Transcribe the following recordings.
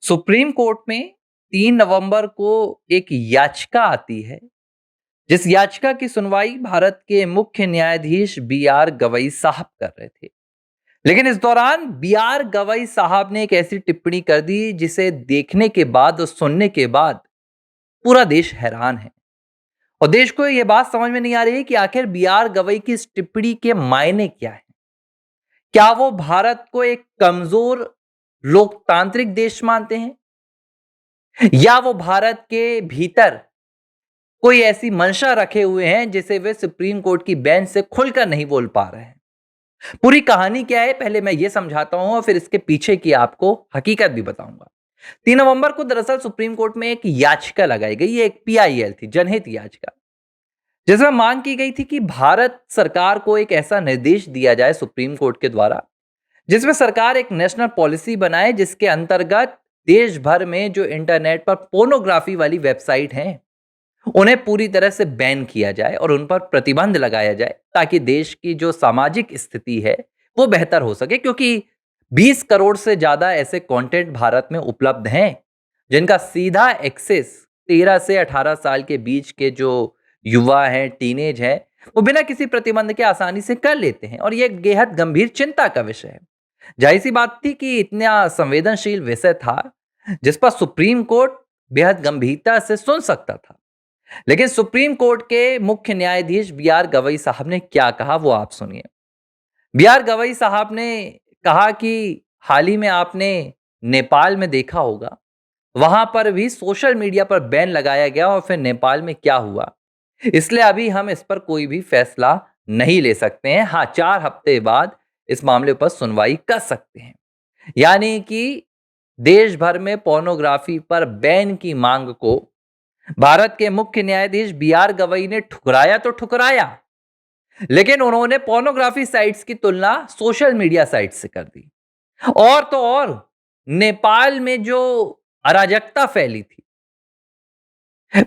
Supreme court में 3 नवंबर को एक याचिका आती है, जिस याचिका की सुनवाई भारत के मुख्य न्यायाधीश बी.आर. गवई साहब कर रहे थे। लेकिन इस दौरान बी.आर. गवई साहब ने एक ऐसी टिप्पणी कर दी, जिसे देखने के बाद और सुनने के बाद पूरा देश हैरान है। और देश को यह बात समझ में नहीं आ रही है कि आखिर बी.आर. गवई की इस टिप्पणी के मायने क्या है। क्या वो भारत को एक कमजोर लोकतांत्रिक देश मानते हैं, या वो भारत के भीतर कोई ऐसी मंशा रखे हुए हैं जिसे वे सुप्रीम कोर्ट की बेंच से खुलकर नहीं बोल पा रहे हैं। पूरी कहानी क्या है, पहले मैं ये समझाता हूं और फिर इसके पीछे की आपको हकीकत भी बताऊंगा। 3 नवंबर को दरअसल सुप्रीम कोर्ट में एक याचिका लगाई गई। ये एक पीआईएल थी, जनहित याचिका, जिसमें मांग की गई थी कि भारत सरकार को एक ऐसा निर्देश दिया जाए सुप्रीम कोर्ट के द्वारा, जिसमें सरकार एक नेशनल पॉलिसी बनाए, जिसके अंतर्गत देश भर में जो इंटरनेट पर पोर्नोग्राफी वाली वेबसाइट हैं, उन्हें पूरी तरह से बैन किया जाए और उन पर प्रतिबंध लगाया जाए, ताकि देश की जो सामाजिक स्थिति है वो बेहतर हो सके। क्योंकि 20 करोड़ से ज्यादा ऐसे कंटेंट भारत में उपलब्ध हैं, जिनका सीधा एक्सेस 13 से 18 साल के बीच के जो युवा हैं, टीनेज हैं, वो बिना किसी प्रतिबंध के आसानी से कर लेते हैं। और ये एक बेहद गंभीर चिंता का विषय है। जाहिर सी बात थी कि इतना संवेदनशील विषय था, जिस पर सुप्रीम कोर्ट बेहद गंभीरता से सुन सकता था। लेकिन सुप्रीम कोर्ट के मुख्य न्यायाधीश बी.आर. गवई साहब ने क्या कहा, वो आप सुनिए। बी.आर. गवई साहब ने कहा कि हाल ही में आपने नेपाल में देखा होगा, वहां पर भी सोशल मीडिया पर बैन लगाया गया और फिर नेपाल में क्या हुआ, इसलिए अभी हम इस पर कोई भी फैसला नहीं ले सकते हैं। हाँ, 4 हफ्ते बाद इस मामले पर सुनवाई कर सकते हैं। यानी कि देश भर में पोर्नोग्राफी पर बैन की मांग को भारत के मुख्य न्यायाधीश बी.आर. गवई ने ठुकराया तो ठुकराया, लेकिन उन्होंने पोर्नोग्राफी साइट्स की तुलना सोशल मीडिया साइट्स से कर दी। और तो और, नेपाल में जो अराजकता फैली थी,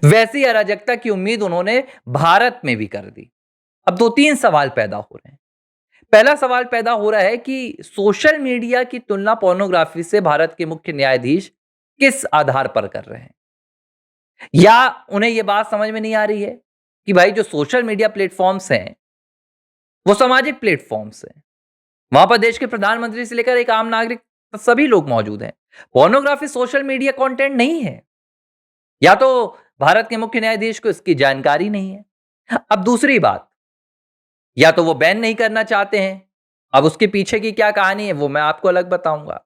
वैसी अराजकता की उम्मीद उन्होंने भारत में भी कर दी। अब 2-3 सवाल पैदा हो रहे हैं। पहला सवाल पैदा हो रहा है कि सोशल मीडिया की तुलना पोर्नोग्राफी से भारत के मुख्य न्यायाधीश किस आधार पर कर रहे हैं, या उन्हें यह बात समझ में नहीं आ रही है कि भाई जो सोशल मीडिया प्लेटफॉर्म्स हैं, वो सामाजिक प्लेटफॉर्म्स हैं। वहां पर देश के प्रधानमंत्री से लेकर एक आम नागरिक सभी लोग मौजूद हैं। पोर्नोग्राफी सोशल मीडिया कंटेंट नहीं है, या तो भारत के मुख्य न्यायाधीश को इसकी जानकारी नहीं है। अब दूसरी बात, या तो वो बैन नहीं करना चाहते हैं। अब उसके पीछे की क्या कहानी है, वो मैं आपको अलग बताऊंगा।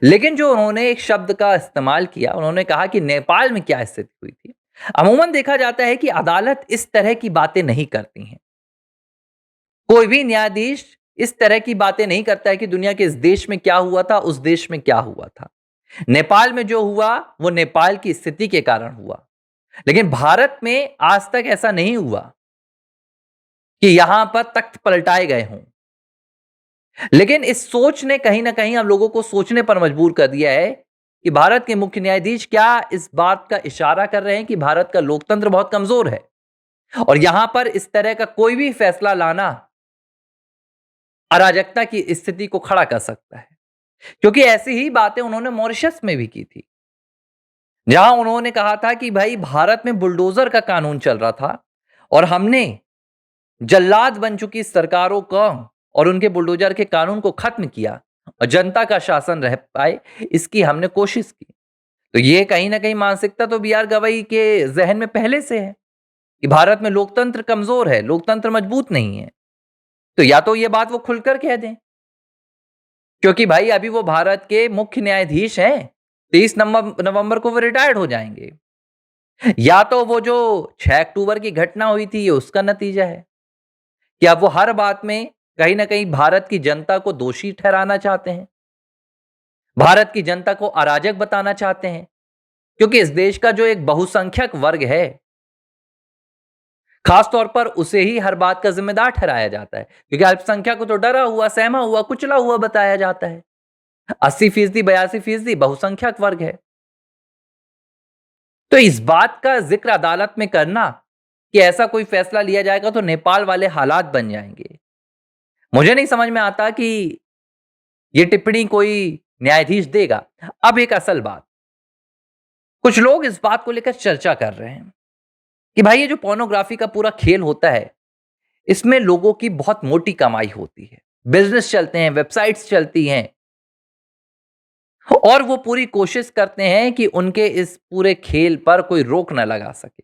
लेकिन जो उन्होंने एक शब्द का इस्तेमाल किया, उन्होंने कहा कि नेपाल में क्या स्थिति हुई थी। अमूमन देखा जाता है कि अदालत इस तरह की बातें नहीं करती हैं। कोई भी न्यायाधीश इस तरह की बातें नहीं करता है कि दुनिया के इस देश में क्या हुआ था, उस देश में क्या हुआ था। नेपाल में जो हुआ वो नेपाल की स्थिति के कारण हुआ। लेकिन भारत में आज तक ऐसा नहीं हुआ कि यहां पर तख्त पलटाए गए हों। लेकिन इस सोच ने कहीं ना कहीं हम लोगों को सोचने पर मजबूर कर दिया है कि भारत के मुख्य न्यायाधीश क्या इस बात का इशारा कर रहे हैं कि भारत का लोकतंत्र बहुत कमजोर है, और यहां पर इस तरह का कोई भी फैसला लाना अराजकता की स्थिति को खड़ा कर सकता है। क्योंकि ऐसी ही बातें उन्होंने मॉरिशस में भी की थी, जहां उन्होंने कहा था कि भाई भारत में बुलडोजर का कानून चल रहा था, और हमने जल्लाद बन चुकी सरकारों का और उनके बुलडोजर के कानून को खत्म किया, और जनता का शासन रह पाए, इसकी हमने कोशिश की। तो ये कहीं ना कहीं मानसिकता तो बी.आर. गवई के जहन में पहले से है कि भारत में लोकतंत्र कमजोर है, लोकतंत्र मजबूत नहीं है। तो या तो ये बात वो खुलकर कह दें, क्योंकि भाई अभी वो भारत के मुख्य न्यायाधीश हैं। 23 नवंबर को वो रिटायर्ड हो जाएंगे। या तो वो जो 6 अक्टूबर की घटना हुई थी, ये उसका नतीजा है कि अब वो हर बात में कहीं ना कहीं भारत की जनता को दोषी ठहराना चाहते हैं, भारत की जनता को अराजक बताना चाहते हैं। क्योंकि इस देश का जो एक बहुसंख्यक वर्ग है, खासतौर पर उसे ही हर बात का जिम्मेदार ठहराया जाता है। क्योंकि अल्पसंख्यक को तो डरा हुआ, सहमा हुआ, कुचला हुआ बताया जाता है। 80%, 82% बहुसंख्यक वर्ग है। तो इस बात का जिक्र अदालत में करना कि ऐसा कोई फैसला लिया जाएगा तो नेपाल वाले हालात बन जाएंगे, मुझे नहीं समझ में आता कि ये टिप्पणी कोई न्यायाधीश देगा। अब एक असल बात, कुछ लोग इस बात को लेकर चर्चा कर रहे हैं कि भाई ये जो पोर्नोग्राफी का पूरा खेल होता है, इसमें लोगों की बहुत मोटी कमाई होती है। बिज़नेस चलते हैं, वेबसाइट्स चलती हैं और वो पूरी कोशिश करते हैं कि उनके इस पूरे खेल पर कोई रोक ना लगा सके।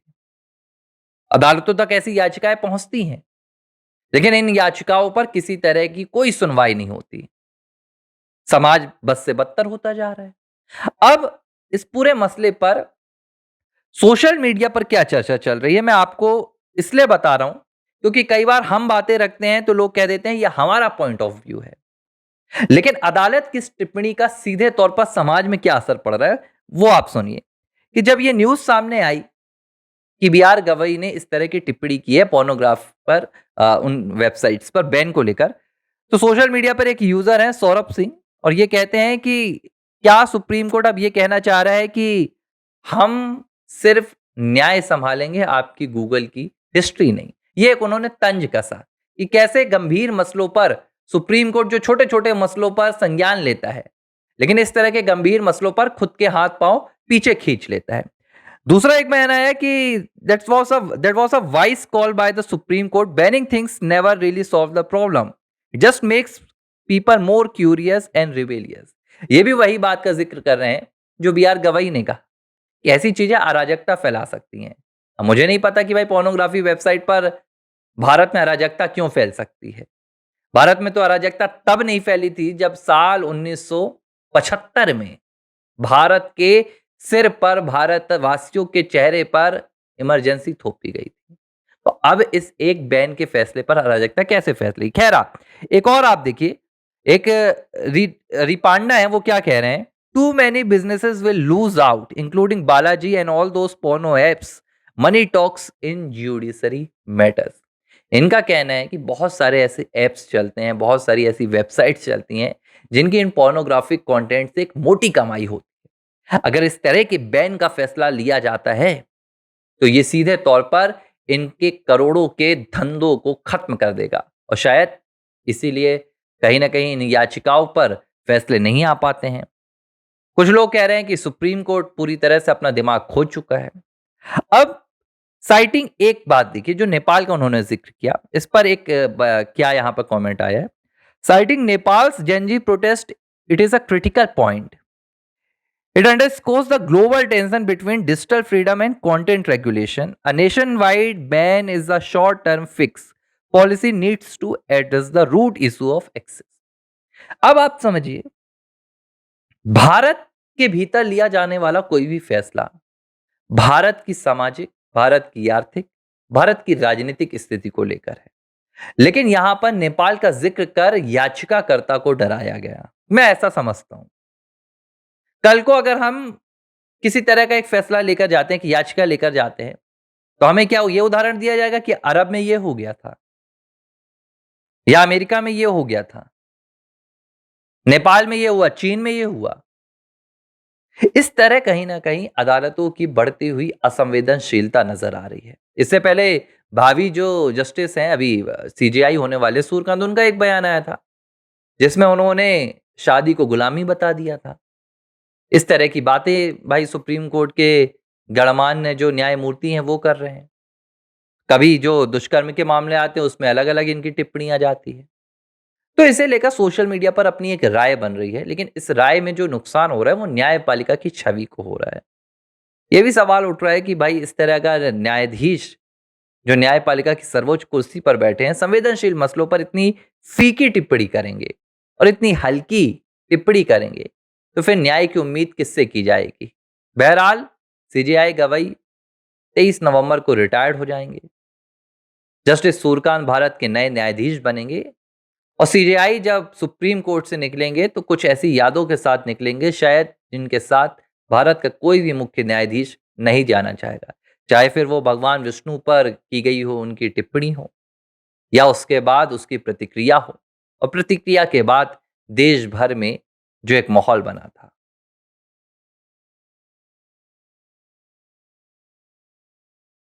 अदालतों तक ऐसी याचिकाएँ पहुँचती हैं, लेकिन इन याचिकाओं पर किसी तरह की कोई सुनवाई नहीं होती। समाज बद से बदतर होता जा रहा है। अब इस पूरे मसले पर सोशल मीडिया पर क्या चर्चा चल रही है, मैं आपको इसलिए बता रहा हूं क्योंकि कई बार हम बातें रखते हैं तो लोग कह देते हैं ये हमारा पॉइंट ऑफ व्यू है, लेकिन अदालत की इस टिप्पणी का सीधे तौर पर समाज में क्या असर पड़ रहा है वो आप सुनिए। कि जब ये न्यूज सामने आई कि बी आर गवई ने इस तरह की टिप्पणी की है पोर्नोग्राफ पर, उन वेबसाइट्स पर बैन को लेकर, तो सोशल मीडिया पर एक यूजर है सौरभ सिंह, और ये कहते हैं कि क्या सुप्रीम कोर्ट अब ये कहना चाह रहा है कि हम सिर्फ न्याय संभालेंगे, आपकी गूगल की हिस्ट्री नहीं। ये एक उन्होंने तंज कसा कि कैसे गंभीर मसलों पर सुप्रीम कोर्ट जो छोटे-छोटे मसलों पर संज्ञान लेता है, लेकिन इस तरह के गंभीर मसलों पर खुद के हाथ-पाँव पीछे खींच लेता है। दूसरा एक बयान आया कि that was a wise call by the supreme court, banning things never really solve the problem, just makes people more curious and rebellious. ये भी वही बात का जिक्र कर रहे हैं जो बी आर गवई ने कहा कि ऐसी चीजें अराजकता फैला सकती हैं। अब मुझे नहीं पता कि भाई पोर्नोग्राफी वेबसाइट पर भारत में अराजकता क्यों फैल सकती है। भारत में तो अराजकता तब नहीं फैली थी जब साल 1975 में भारत के सिर पर, भारतवासियों के चेहरे पर इमरजेंसी थोपी गई थी। तो अब इस एक बैन के फैसले पर अराजकता कैसे फैसली? खैर, एक और आप देखिए, एक रिपांडा है, वो क्या कह रहे हैं, too many businesses will lose out including Balaji and all those porno apps, money talks in judiciary matters. इनका कहना है कि बहुत सारे ऐसे एप्स चलते हैं, बहुत सारी ऐसी वेबसाइट्स चलती हैं जिनकी इन पोर्नोग्राफिक कंटेंट से एक मोटी कमाई होती है। अगर इस तरह के बैन का फैसला लिया जाता है तो ये सीधे तौर पर इनके करोड़ों के धंधों को खत्म कर देगा, और शायद इसीलिए कहीं ना कहीं इन याचिकाओं पर फैसले नहीं आ पाते हैं। कुछ लोग कह रहे हैं कि सुप्रीम कोर्ट पूरी तरह से अपना दिमाग खो चुका है। अब साइटिंग एक बात देखिए जो नेपाल का उन्होंने जिक्र किया, इस पर एक क्या यहाँ पर कमेंट आया है, citing Nepal's Gen Z protest, it is a critical point, it underscores the global tension between digital freedom and content regulation. A nationwide ban is a short term fix. Policy needs to address the root issue of access. अब आप समझिए, भारत के भीतर लिया जाने वाला कोई भी फैसला भारत की सामाजिक, भारत की आर्थिक, भारत की राजनीतिक स्थिति को लेकर है, लेकिन यहां पर नेपाल का जिक्र कर याचिकाकर्ता को डराया गया। मैं ऐसा समझता हूं, कल को अगर हम किसी तरह का एक फैसला लेकर जाते हैं, कि याचिका लेकर जाते हैं, तो हमें क्या ये उदाहरण दिया जाएगा कि अरब में ये हो गया था या अमेरिका में ये हो गया था, नेपाल में ये हुआ, चीन में ये हुआ। इस तरह कहीं ना कहीं अदालतों की बढ़ती हुई असंवेदनशीलता नजर आ रही है। इससे पहले भावी जो जस्टिस हैं, अभी सीजेआई होने वाले सूर्यकांत, उनका एक बयान आया था जिसमें उन्होंने शादी को गुलामी बता दिया था। इस तरह की बातें भाई सुप्रीम कोर्ट के गणमान्य जो न्यायमूर्ति हैं वो कर रहे हैं। कभी जो दुष्कर्म के मामले आते हैं उसमें अलग-अलग इनकी टिप्पणियां जाती है। तो इसे लेकर सोशल मीडिया पर अपनी एक राय बन रही है, लेकिन इस राय में जो नुकसान हो रहा है वो न्यायपालिका की छवि को हो रहा है। ये भी सवाल उठ रहा है कि भाई इस तरह का न्यायाधीश जो न्यायपालिका की सर्वोच्च कुर्सी पर बैठे हैं, संवेदनशील मसलों पर इतनी फीकी टिप्पणी करेंगे और इतनी हल्की टिप्पणी करेंगे, तो फिर न्याय की उम्मीद किससे की जाएगी? बहरहाल सीजेआई गवई 23 नवंबर को रिटायर्ड हो जाएंगे। जस्टिस सूर्यकांत भारत के नए न्यायाधीश बनेंगे, और सीजेआई जब सुप्रीम कोर्ट से निकलेंगे तो कुछ ऐसी यादों के साथ निकलेंगे शायद जिनके साथ भारत का कोई भी मुख्य न्यायाधीश नहीं जाना चाहेगा। चाहे फिर वो भगवान विष्णु पर की गई हो उनकी टिप्पणी हो, या उसके बाद उसकी प्रतिक्रिया हो, और प्रतिक्रिया के बाद देश भर में जो एक माहौल बना था।